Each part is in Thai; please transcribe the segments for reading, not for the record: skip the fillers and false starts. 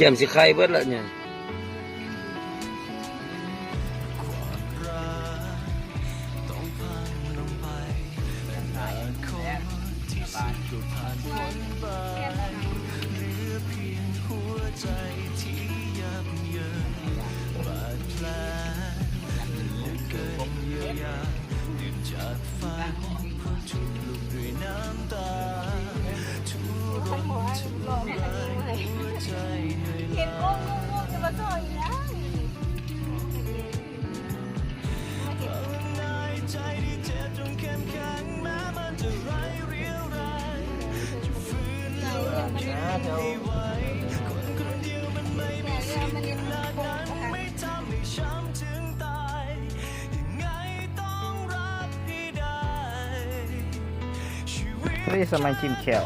ขียมสิไข่เบิดละเนี่ยนี่สมัยจิ้มแขว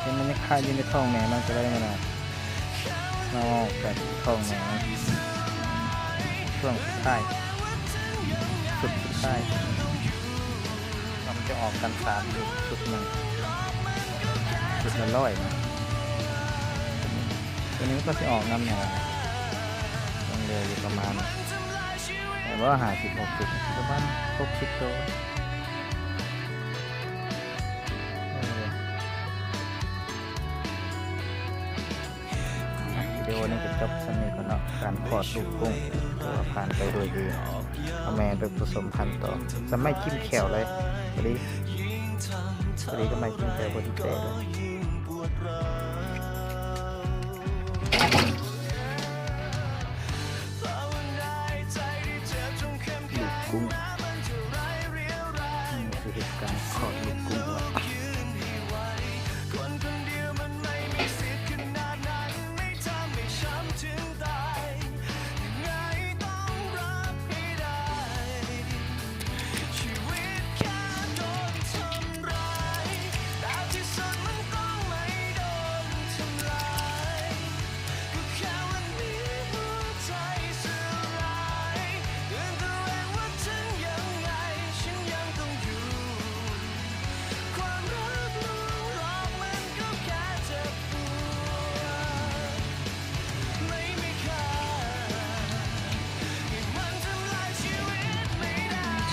เห็นมันยังคายอยู่ในท้องแม่มันจะได้ไหมนะนอกจากท้องแม่ช่วงสุดท้ายสุดท้ายมันจะออกกัน3สุดหนึ่งสุดละ100นะตัวนี้ก็จะออกน้ำแหน่ยังเหลืออยู่ประมาณแต่ว่า50-60ประมาณ60 ตัววิดีโอนี้จะจบสั้นนี้ก่อนเนาะการพอดลูกกุ้งตัวผ่านไปโดยดีเอาแม่ไปผสมพันธุ์ต่อจะไม่จิ้มแขวเลยพอดีก็ไม่จิ้มแขวพอดีเป๊ะเลยลูกกุ้งคือเหตุการณ์ขอดลูกกุ้ง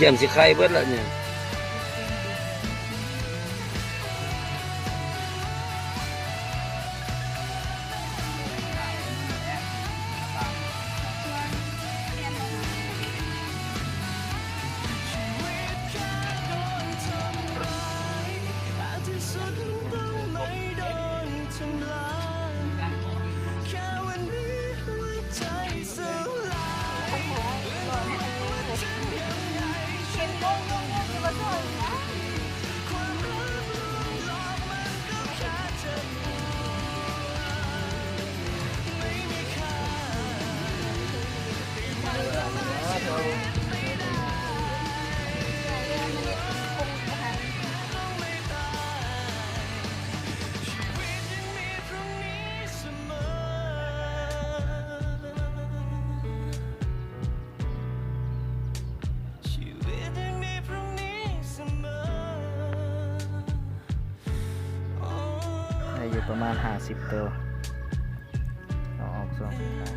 เขียมสิไข่เบิดละเนี่ยอยู่ประมาณ50 ตัวเอาออก2